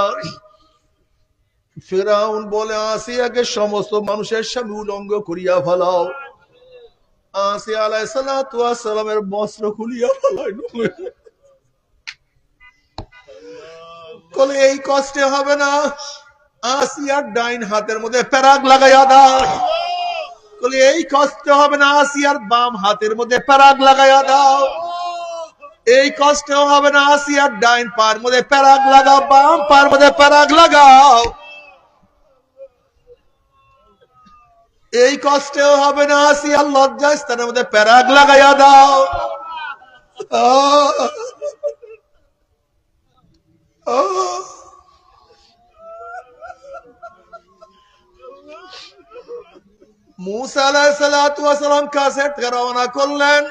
ফেরাউন বলে, আসিয়াকে সমস্ত মানুষের সামনে উলঙ্গ করিয়া ফেলাও। আসিয়া আলাইহিসসালামের বস্ত্র খুলিয়া ফেলাইল, বলে এই কষ্টে হবে না, আসিয়ার ডাইন হাতের মধ্যে প্যারাগ লাগাইয়া দাও। বলে এই কষ্ট হবে না, আসিয়ার বাম হাতের মধ্যে প্যারাগ লাগাইয়া দাও। এই কষ্টেও হবে না আসিয়ার ডাইন পার মধ্যে প্যারাগ লাগাও, বাম পার মধ্যে প্যারাগ লাগাও। এই কষ্টেও হবে না আসিয়ার লজ্জাস্থানের মধ্যে প্যারাগ লাগাইয়া দাও। मूसा अलैहिस्सलाम कासेट का रवाना করলেন।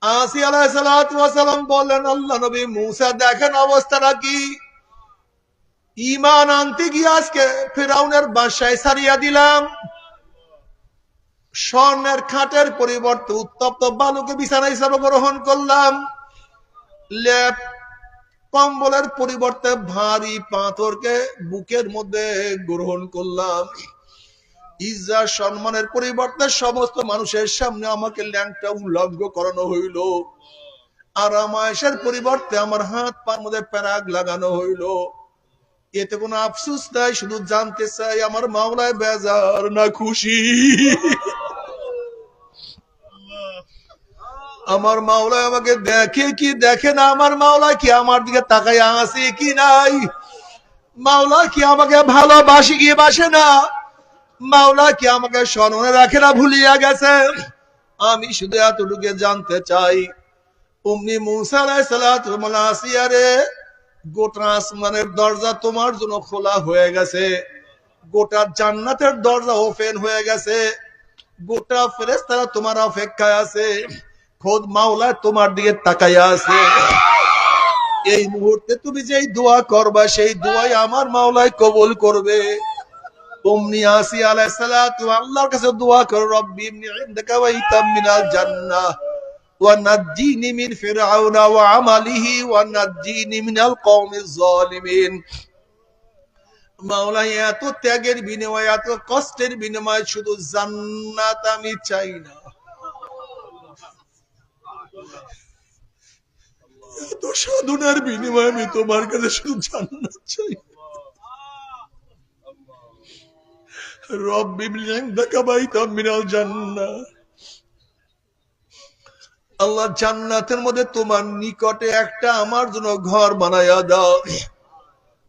আসি আলাইহিসসালাম বললেন, আল্লাহ নবী মুসা দেখেন অবস্থাটা কি। ঈমান আনতে গিয়ে আজকে ফিরআউনের বাসায় ছাড়িয়া দিলাম। স্বর্ণের খাটের পরিবর্তে উত্তপ্ত বালুকে বিছানা হিসাবে গ্রহণ করলাম। লেপ কম্বলের পরিবর্তে ভারী পাথরকে বুকের মধ্যে গ্রহণ করলাম। ইজ্জত সম্মানের পরিবর্তে সমস্ত মানুষের সামনে আমাকে ল্যাংটা উলঙ্গ করানো হইল। আরামায়েশের পরিবর্তে আমার হাত পার মধ্যে প্যারাগ লাগানো হইল। এতে কোনো আফসোস নাই, শুধু জানতে চাই আমার মাওলায় বেজার না খুশি। আমার মাওলায় আমাকে দেখে কি দেখে না, আমার মাওলা কি আমার দিকে তাকাইয়া আছে কি নাই, মাওলা কি আমাকে ভালোবাসি কি বাসে না, মাওলা কি আমাকে স্মরণে রাখে না ভুলিয়া গেছে। আমি শুধু এতটুকু জানতে চাই, অমনি মুসা আলাইহিসসালাম আসিয়া রে, গোটা আসমানের দরজা তোমার জন্য খোলা হয়ে গেছে, গোটা জান্নাতের দরজা ওপেন হয়ে গেছে, গোটা ফেরেশতারা তোমার অপেক্ষায় আছে, খোদ মাওলা তোমার দিকে তাকাইয়া আছে। এই মুহূর্তে তুমি যেই দোয়া করবা সেই দোয়াই আমার মাওলাই কবুল করবে। অমনি আসিয়া আলাইহিস সালাতু আল্লাহর কাছে দোয়া করো, রব্বি ইবনি ইনদাকা বাইতাম মিনাল জান্নাহ ওয়া নাজ্জিনি মিন ফিরআউনা ওয়া আমালিহি ওয়া নাজ্জিনি মিনাল কওমিজ জালিমিন। মাওলা এত ত্যাগের বিনিময়ে, এত কষ্টের বিনিময়ে শুধু জান্নাত আমি চাই না, এত সাধনার বিনিময়ে আমি তোমার কাছে শুধু জান্নাত চাই। রব্বি ইবনি ইনদাকা বাইতাম মিনাল জান্নাহ, আল্লাহ জান্নাতের মধ্যে তোমার নিকটে একটা আমার জন্য ঘর বানায়া দাও,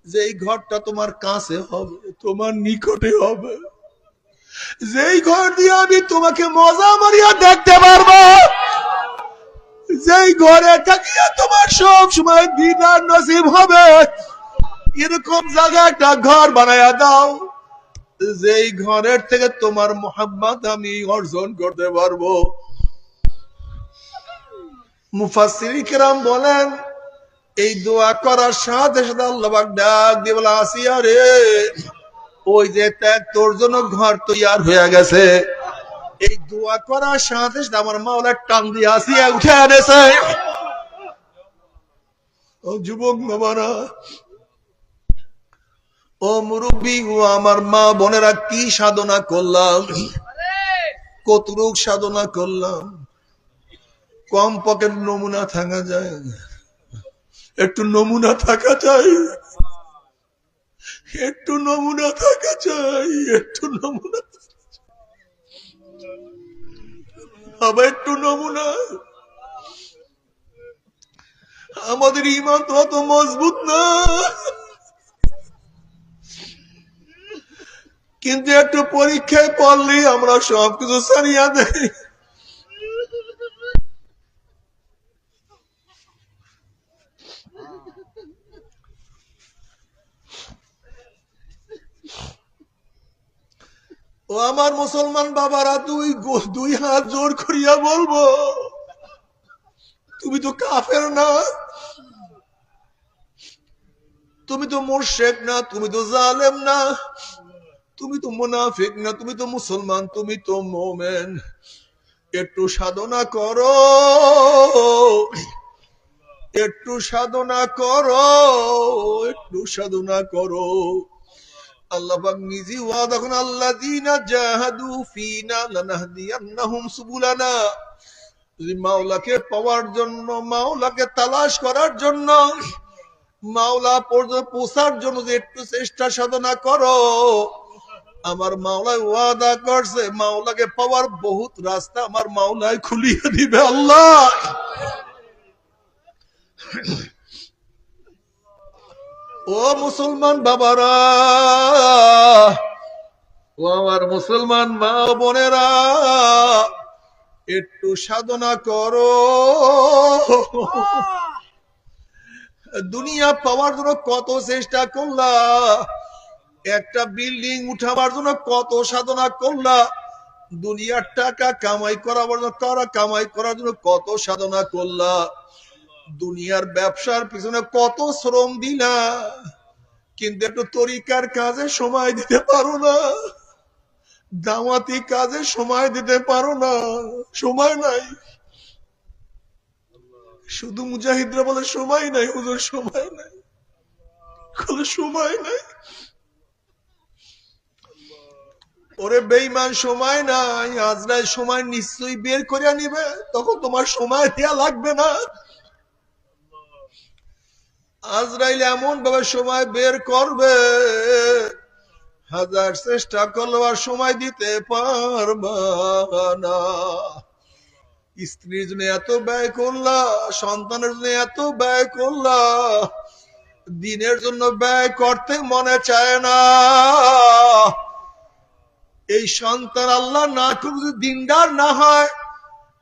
যেই ঘরটা তোমার কাছে হবে, তোমার নিকটে হবে, যেই ঘর দিয়ে আমি তোমাকে মজা মারিয়া দেখতে পারবো, যেই ঘরে থাকিয়া তোমার সব সময় দিদার নসিব হবে, এরকম জায়গা একটা ঘর বানায়া দাও, যেই ঘরের থেকে তোমার মোহাব্বত আমি অর্জন করতে পারবো। মুফাসসিরিন কিরাম বলেন, এই দোয়া করার সাথে সাথে আল্লাহ পাক ডাক দিয়ে বলে, আসিয়া রে, ওই যে তোর জন্য ঘর তৈয়ার হয়ে গেছে। এই দোয়া করার সাথে সাথে আমার মাওলা টান দিয়ে আসিয়া উঠে এনেছে। ও যুবক বাবারা, ও মুরব্বী, ও আমার মা বোনেরা, কি সাধনা করলাম, কতটুক সাধনা করলাম। কম পকেট নমুনা থাকা যায়, একটু নমুনা থাকা চাই, একটু নমুনা থাকা চাই, একটু নমুনা, আবার একটু নমুনা। আমাদের ঈমান তো অত মজবুত না, কিন্তু একটু পরীক্ষায় পড়লেই আমরা সবকিছু ছাড়িয়া দেই। ও আমার মুসলমান বাবারা, দুই হাত জোর করিয়া বলবো, তুমি তো কাফের না, তুমি তো মুশরিক না, তুমি তো জালেম না, তুমি তো মুনাফিক না, তুমি তো মুসলমান, তুমি তো মুমিন। একটু সাধনা করো, একটু সাধনা করো, একটু সাধনা করো। আল্লাহ পাক নিজে ওয়াদা করেন, আল্লাযীনা জাহাদু ফীনা লানাহদিয়ান্নাহুম সুবুলানা। যদি মাওলাকে পাওয়ার জন্য, মাওলাকে তালাশ করার জন্য, মাওলা পর্যন্ত পৌঁছার জন্য যে একটু চেষ্টা সাধনা করো, আমার মাওলায় ওয়াদা করছে, মাওলাকে পাওয়ার বহুত রাস্তা আমার মাওলায় খুলিয়ে দিবে। আল্লাহ ও মুসলমান বাবারা, ও আমার মুসলমান মা বোনেরা, একটু সাধনা করো। দুনিয়া পাওয়ার জন্য কত চেষ্টা করলা, একটা বিল্ডিং উঠাবার জন্য কত সাধনা করলা, দুনিয়ার টাকা কামাই করার জন্য কত সাধনা করলা, দুনিয়ার ব্যবসার পিছনে কত শ্রম দিলা, কিন্তু একটু তরিকার কাজে সময় দিতে পারো না, দাওয়াতি কাজে সময় দিতে পারো না, সময় নাই। শুধু মুজাহিদরা বলে সময় নাই, হুজুর সময় নাই, সময় নাই। ওরে বেঈমান, সময় নাই, আজরাইল সময় নিশ্চয়ই বের করে নিবে, তখন তোমার সময় দেয়া লাগবে না। আজরাইল এমন ভাবে সময় বের করবে, হাজার চেষ্টা করলেও আর সময় দিতে পারবা না। স্ত্রীর জন্য এত ব্যয় করলা, সন্তানের জন্য এত ব্যয় করলা, দিনের জন্য ব্যয় করতে মনে চায় না। এই সন্তান আল্লাহ না করে যদি দিনদার না হয়,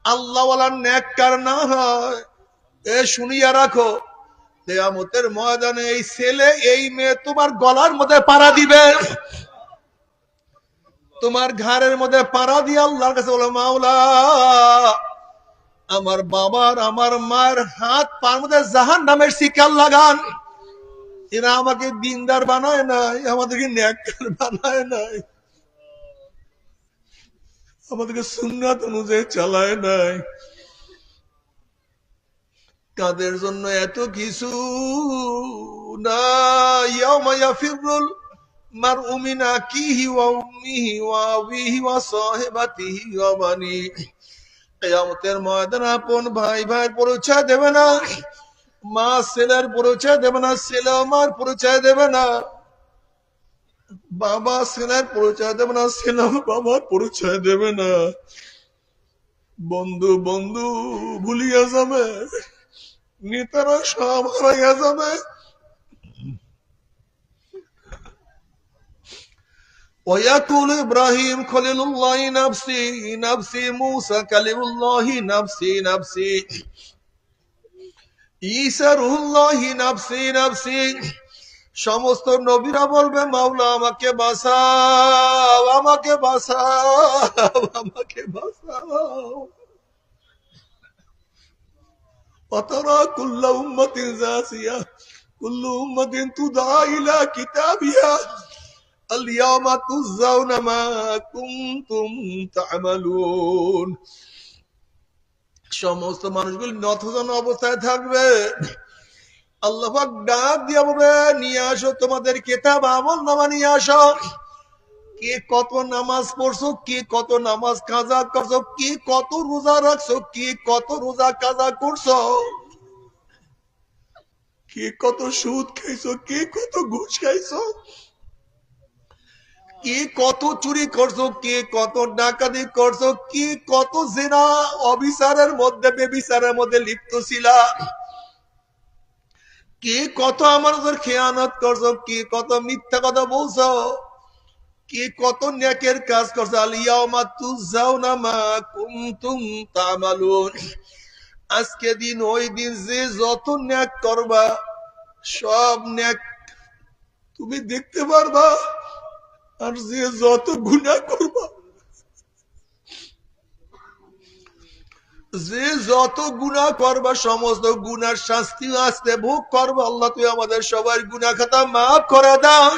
আল্লাহওয়ালা নেককার না হয়, এ শুনিয়া রাখো, কিয়ামতের ময়দানে এই ছেলে এই মেয়ে তোমার গলার মধ্যে পাড়া দিবে, তোমার ঘাড়ের মধ্যে পাড়া দিয়ে আল্লাহর কাছে বলো, মাওলা আমার বাবার আমার মায়ের হাত পার মধ্যে জাহান্নামের শিকল লাগান। এরা আমাকে দিনদার বানায় নাই, আমাদেরকে নেককার বানায় নাই, আমাদেরকে সুন্নাত অনুযায়ী চালায় নাই। কাদের জন্য এত কিছু না, ইয়াউমা ইয়াফিরুল মারউ মিন আখিহি ওয়া উম্মিহি ওয়া আবিহি ওয়া সাহিবাতিহি ওয়া বানিহি। কিয়ামতের ময়দানে আপন ভাই ভাইয়ের পরিচয় দেবে না, মা ছেলের পরিচয় দেবে না, ছেলে মার পরিচয় দেবে না, বাবা ছেলের পরিচয় দেবে না, ছেলে বাবার পরিচয় দেবে না, বন্ধু বন্ধু ভুলিয়া যাবে, নেতারা সব হারাইয়া যাবে। ويقول إبراهيم خليل الله نفسي نفسي موسى كلم الله نفسي نفسي ঈসা রুহুল্লাহ নাফসি নাফসি। সমস্ত নবীরা বলবে, মাওলা আমাকে বাঁচাও, আমাকে বাঁচাও, আমাকে বাঁচাও। وترى كل أمة جاثية كل أمة تدعى إلى كتابها اليوم تجزون ما كنتم تعملون। সমস্ত মানুষগুলি নতজানু অবস্থায় থাকবে, আল্লাহ পাক ডাক দিয়ে বলবে, নিয়ে আসো তোমাদের কিতাব আমলনামা নিয়ে আসো। কে কত নামাজ পড়ছো, কে কত নামাজ কাজা করছো, কে কত রোজা রাখছো, কে কত রোজা কাজা করছো, কে কত সুদ খাইছো, কে কত ঘুষ খাইছো, কে কত চুরি করছো, কে কত ডাকাতি করছো, কে কত জিনা অবিচারের মধ্যে বেবিচারের মধ্যে লিপ্ত ছিলা, কে কত আমাদের খেয়ানত করছো, কে কত মিথ্যা কথা বলছো, কে কত নেকের কাজ করছো। আল ইয়াউমা তুজাউনা মা কুনতুম তা'মালুন। আজকে দিন ওই দিন যে যত নেক করবা সব নেক তুমি দেখতে পারবা, আর যে যত গুনাহ করবা, যে যত গুনাহ করবা সমস্ত গুনার শাস্তি আজকে ভোগ করবা। আল্লাহ তুই আমাদের সবার গুনাহ খাতা মাফ করে দাও।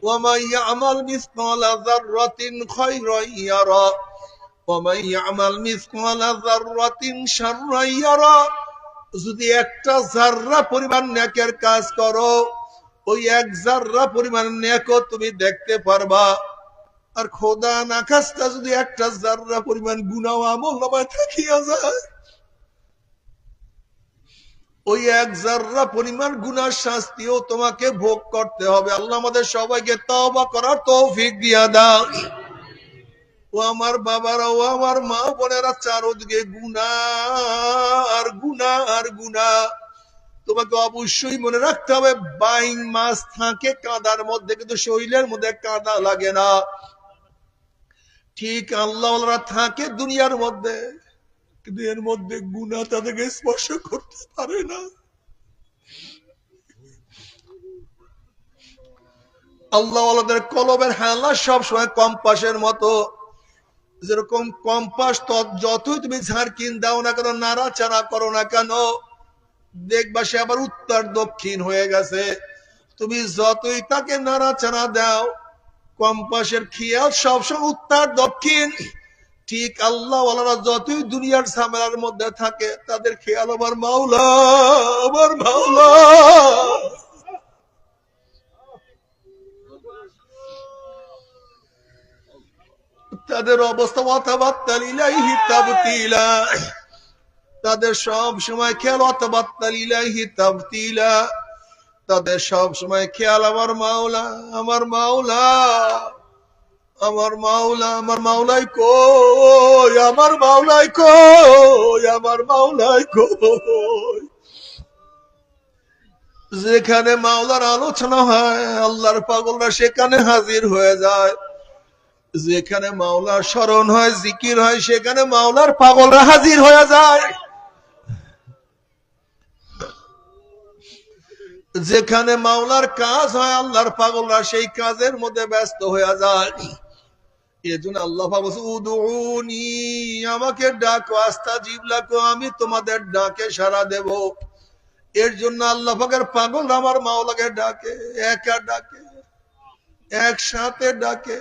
ওয়ামান ইয়ামাল মিসকালা যাররাতিন খায়রান ইয়ারা ওয়ামান ইয়ামাল মিসকালা যাররাতিন শাররান ইয়ারা। যদি একটা যাররা পরিমাণ নেকের কাজ করো, ওই এক যাররা পরিমাণ নেকও তুমি দেখতে পারবা। আর খোদা না খাস্তা যদি একটা যাররা পরিমাণ গুনাহ আমলনামায় থাকিয়া যায়, ওই এক যাররা পরিমাণ গুনার শাস্তিও তোমাকে ভোগ করতে হবে। আল্লাহ আমাদের সবাইকে তওবা করার তৌফিক দিয়া দাও। ও আমার বাবারা, ও আমার মা বোনেরা, চারদিকে গুনাহ আর গুনাহ আর গুনাহ। তোমাকে অবশ্যই মনে রাখতে হবে, বাইং মাছ থাকে কাদার মধ্যে, কিন্তু শরীরের মধ্যে কাদা লাগে না। ঠিক আল্লাহওয়ালারা থাকে দুনিয়ার মধ্যে, কিন্তু এর মধ্যে গুনাহ তাদেরকে স্পর্শ করতে পারে না। আল্লাহওয়ালাদের কলবের হালা সবসময় কম্পাসের মতো। যেরকম কম্পাস যতই তুমি ঝাড়কিন দাও না কেন, নাড়াচাড়া করো না কেন, দেখবা সে আবার উত্তর দক্ষিণ হয়ে গেছে। তুমি যতই তাকে নাড়াচাড়া দাও, কম্পাসের খেয়াল সবসময় উত্তর দক্ষিণ। ঠিক আল্লাহওয়ালারা যতই দুনিয়ার ঝামেলার মধ্যে থাকে, তাদের খেয়াল আমার মাওলা, আমার মাওলা। তাদের অবস্থা ওয়াতাবাত্তাল ইলাইহি তাবতিলা, তাদের সব সময় খেয়াল ওয়াতাবাত্তাল ইলাইহি তাবতিলা, তাদের সব সময় খেয়াল আমার মাওলা, আমার মাওলা, আমার মাওলা, আমার মাওলাই কই, আমার মাওলাই কই, আমার মাওলাই কই। যেখানে মাওলার আলোচনা হয়, আল্লাহর পাগলরা সেখানে হাজির হয়ে যায়। যেখানে মাওলার স্মরণ হয়, জিকির হয়, সেখানে মাওলার পাগলরা হাজির হয়ে যায়। যেখানে মাওলার কাজ হয়, আল্লাহর পাগলরা সেই কাজের মধ্যে ব্যস্ত হয়ে যায়। এজন্য আল্লাহ বলছে, উদউনি, আমাকে ডাকো, আস্তাজিব লাকুম, আমি তোমাদের ডাকে সাড়া দেব। এর জন্য আল্লাহ পাকের পাগলরা আমার মাওলাকে ডাকে, একা ডাকে, একসাথে ডাকে,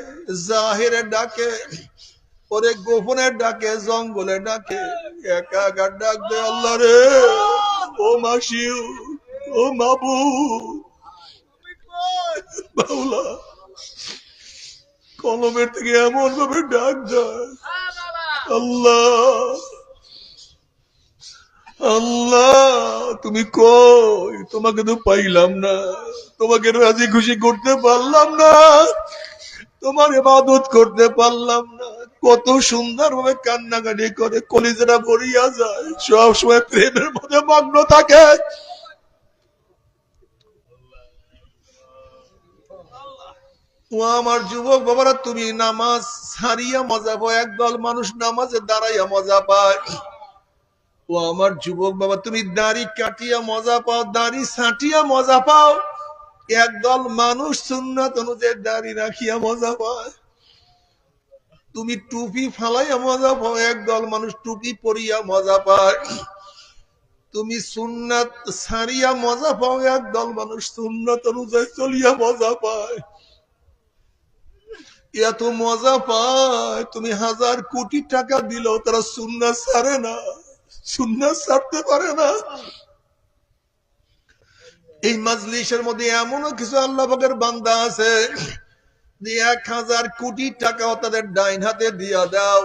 জাহিরে ডাকে, ওরে গোপনের ডাকে, জঙ্গলে ডাকে, একা একা ডাক দে। আল্লাহ রে, ও মাসিউ, ও মাবুদ, মাওলা, কলমের থেকে এমন ভাবে ডাক যায়, আল্লাহ, আল্লাহ তুমি কই, তোমাকে তো পাইলাম না, তোমাকে রাজি খুশি করতে পারলাম না, তোমার ইবাদত করতে পারলাম না। কত সুন্দর ভাবে কান্নাকাটি করে, কলিজাটা ভরিয়া যায়, সব সময় প্রেমের মধ্যে মগ্ন থাকে। ও আমার যুবক বাবারা, তুমি নামাজ ছাড়িয়া মজা পাও, একদল মানুষ নামাজে দাঁড়াইয়া মজা পায়। ও আমার যুবক বাবা, তুমি দাড়ি কাটিয়া মজা পাও, দাড়ি ছাটিয়া মজা পাও। একদল মানুষ সুন্নাত অনুযায়ী দাড়ি রাখিয়া মজা পায়। তুমি টুপি ফালাইয়া মজা পাও, একদল মানুষ টুপি পরিয়া মজা পায়। তুমি সুন্নাত ছাড়িয়া মজা পাও, একদল মানুষ সুন্নাত অনুযায়ী চলিয়া মজা পায়। এত মজা পায়, তুমি 1000 কোটি টাকা দিলেও তারা সুন্নাত ছাড়ে না, সুন্নাত ছাড়তে পারে না। এই মাজলিসের মধ্যে এমনও কিছু আল্লাহ পাকের বান্দা আছে, 1000 কোটি টাকাও তাদের ডাইন হাতে দিয়া দাও,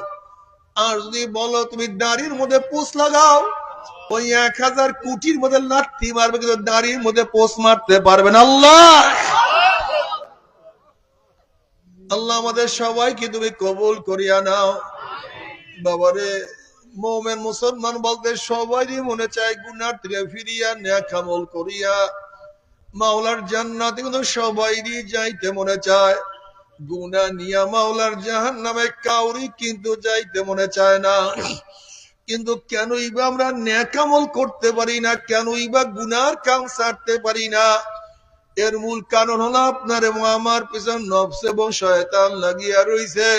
আর যদি বলো তুমি দাড়ির মধ্যে পোষ লাগাও, ওই 1000 কোটির মধ্যে লাঠি মারবে, কিন্তু দাড়ির মধ্যে পোষ মারতে পারবে না। আল্লাহ, আল্লাহ আমাদের সবাইকে তুমি কবুল করিয়া নাও। বাবারে, মুমিন মুসলমান বলতে সবারই মনে চায় গুনাহ থেকে ফিরিয়া নেক আমল করিয়া মাওলার জান্নাতে, কিন্তু সবাইরই যাইতে মনে চায়। গুনাহ নিয়া মাওলার জাহান্নামে কাউরি কিন্তু যাইতে মনে চায় না। কিন্তু কেনই বা আমরা নেক আমল করতে পারি না, কেনই বা গুনার কাম ছাড়তে পারি না? এর মূল কারণ হলো আপনার এবং আমার পিছন নফস এবং শয়তান লাগিয়া রইছে।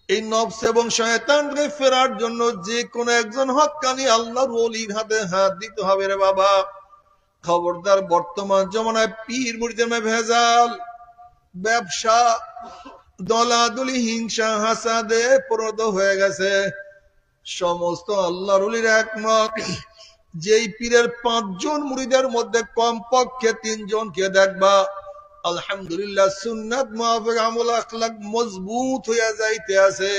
এই নফস এবং শয়তানকে ফেরার জন্য যে কোন একজন হক্কানি আল্লাহর ওলির হাতে হাত দিতে হবে রে বাবা। খবরদার, বর্তমান জমানায় পীর মুরিদের মধ্যে ভেজাল, ব্যবসা, দলাদলি, হিংসা, হাসাদে পরিণত হয়ে গেছে। সমস্ত আল্লাহর ওলির একমত, যেই পীরের 5 জন মুরিদের মধ্যে কমপক্ষে 3 জনকে দেখবা আলহামদুলিল্লাহ সুন্নাত মুআফিক আমল আখলাক মজবুত হইয়া যাইতে আছে,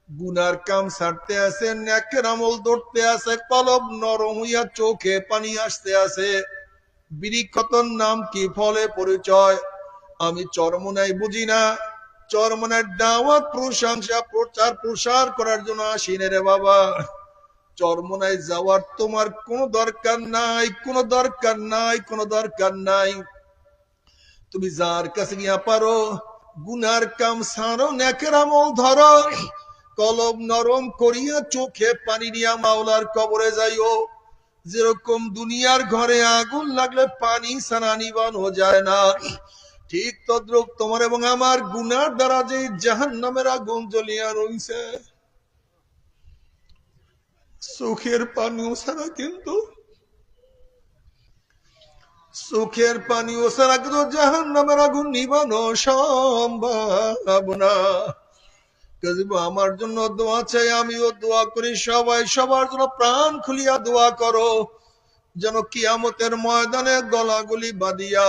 গুনার কাম ছাড়তে আছে, নেকের আমল ধরতে আছে, কলব নরম হইয়া চোখে পানি আসতে আছে। বিড়ি কতন নাম কি, ফলে পরিচয়। আমি চরমোনাই বুঝি না, চরমোনার দাওয়াত প্রশংসা প্রচার প্রসার করার জন্য আসিনে রে বাবা। চরমোনায় যাওয়ার তোমার কোনো দরকার নাই, কোনো দরকার নাই, কোনো দরকার নাই। তুমি যার কাছে গিয়া পারো গুনার কাম সারো, নেকের আমল ধরো, কলব নরম করিয়া চোখে পানি নিয়া মাওলার কবরে যাইও। যেরকম দুনিয়ার ঘরে আগুন লাগলে পানি ছাড়া নিবানো যায় না, ঠিক তদ্রুপ তোমার এবং আমার গুনার দ্বারা যে জাহান্নামের আগুন জ্বলিয়া রইছে, চোখের পানিও ছাড়া কিন্তু চোখের পানিও ছাড়া কিন্তু জাহান্নামের আগুন নিবানো সম্ভব না। আমার জন্য দোয়া চাই, আমিও দোয়া করি, সবাই সবার জন্য প্রাণ খুলিয়া দোয়া করো, যেন কিয়ামতের ময়দানে গলাগুলি বাঁধিয়া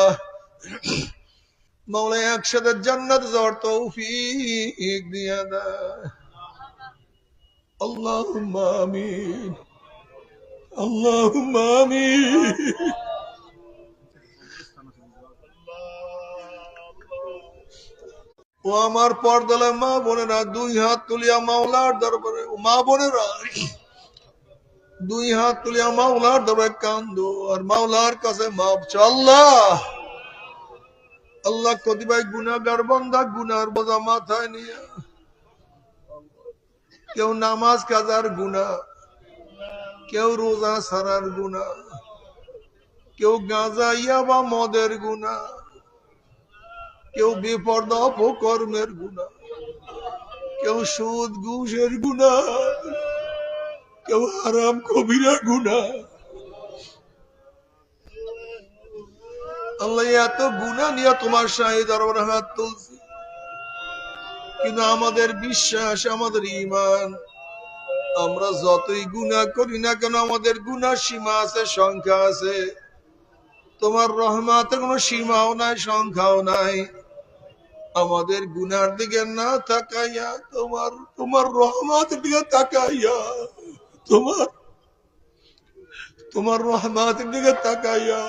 মাওলা একসাথে জান্নাত যাওয়ার তৌফিক দিয়া দেয়। আল্লাহুম্মা আমিন, আল্লাহুম্মা আমিন। ও আমার পর্দালে মা বোনেরা, দুই হাত তুলিয়া মাওলার দরবারে, মা বোনেরা দুই হাত তুলিয়া মাওলার দরবারে কান্দো আর মাওলার কাছে মাপ চাও। আল্লাহ, আল্লাহ কতিপয় গুনাহগার বান্দা গুনার বোঝা মাথায় নিয়ে, কেউ নামাজ কাজার গুনাহ, কেউ রোজা ছাড়ার গুনাহ, কেউ গাঁজা ইয়াবা মদের গুনাহ, কেউ বেপরদা অপকর্মের গুনাহ, কেউ সুদ ঘুষের গুনাহ, কেউ হারাম কবিরা গুনাহ। আল্লাহ, এত গুনাহ নিয়ে তোমার শাহী দরবারে হাত তুলছি, কিন্তু আমাদের বিশ্বাস, আমাদের ঈমান, আমরা যতই গুনাহ করি না কেন আমাদের গুনাহ সীমা আছে, সংখ্যা আছে। তোমার রহমতের কোনো সীমাও নাই, সংখ্যাও নাই। আমাদের গুনার দিকে না তাকাইয়া তোমার রহমতের দিকে তাকাইয়া, তোমার রহমতের দিকে তাকাইয়া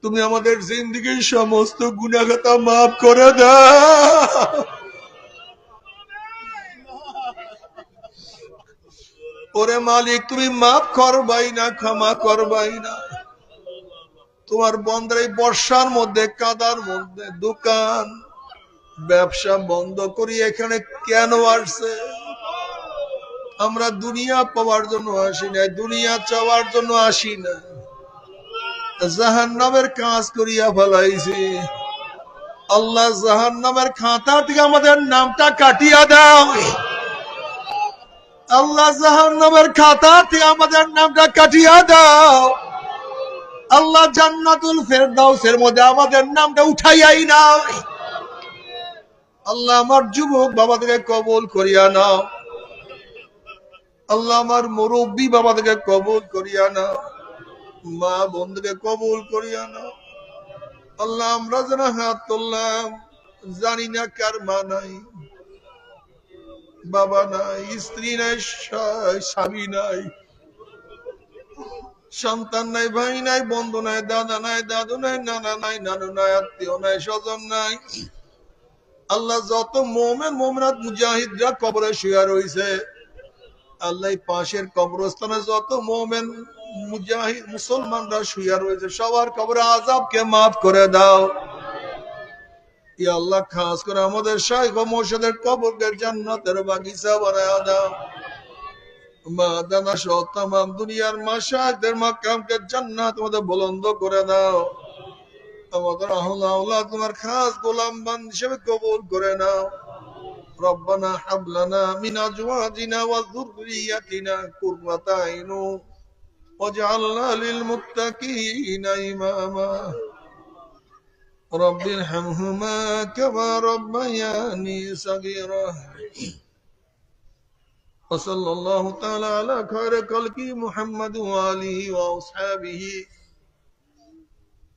তুমি আমাদের জিন্দেগীর সমস্ত গুনাহ খাতা মাফ করে দাও। ওরে মালিক, তুমি মাফ করবাই না, ক্ষমা করবাই না। তোমার বন্দের এই বর্ষার মধ্যে, কাদার মধ্যে দোকান ব্যবসা বন্ধ করি এখানে কেন আসছে? আমরা দুনিয়া পাওয়ার জন্য আসি না, দুনিয়া চাওয়ার জন্য আসি না, জাহান্নামের কাজ করিয়া ফেলাইছি। আল্লাহ, জাহান্নামের খাতা থেকে আমাদের নামটা কাটিয়া দাও। আল্লাহ, জাহান্নামের খাতা থেকে আমাদের নামটা কাটিয়া দাও। আল্লাহ, জান্নাতুল ফেরদাউসের মধ্যে আমাদের নামটা উঠাইয়াই নাও। আল্লাহ, আমার যুবক বাবাদেরকে কবুল করিয়া নাও। আল্লাহ, আমার মুরব্বী বাবাদেরকে কবুল করিয়া নাও, মা বোনদেরকে কবুল করিয়া নাও। আল্লাহ, আমরা যেন হাত তুললাম, জানি না কার মা নাই, বাবা নাই, স্ত্রী নাই, স্বামী নাই, সন্তান নাই, ভাই নাই, বন্ধু নাই, দাদা নাই, দাদু নাই, নানা নাই, নানু নাই, আত্মীয় নাই, স্বজন নাই। আল্লাহ, যত মোমেন মোমেনাত মুজাহিদরা কবরে শুয়ে রয়েছে, আল্লাহ পাশের কবরস্থানে যত মোমেন মুজাহিদ মুসলমানরা শুয়ে রয়েছে, সবার কবরে আযাবকে মাফ করে দাও। ইয়া আল্লাহ, খাস করে আমাদের শাইখ ও মুর্শিদের কবরকে জান্নাতের বাগিচা বানায়া দাও। মা দাদা সহ তামাম দুনিয়ার মাশায়েখদের মাকামকে জান্নাত মধ্যে বুলন্দ করে দাও। আমাদের আহলে আওলাদ তোমার খাস গোলাম বান্দা হিসেবে কবুল করে নাও। ربنا هب لنا من ازواجنا وذرياتنا قرة اعين واجعلنا للمتقين اماما رب ارحمهما كما ربياني صغيرا وصلى الله تعالى على خير خلقه محمد وآله وأصحابه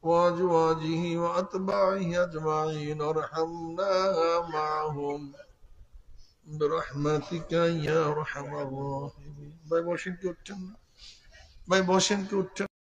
وأزواجه وأتباعه أجمعين وارحمنا معهم برحمتك يا أرحم الراحمين. ভাই বসেন কি উঠছেন না? ভাই বসেন কি উঠছেন?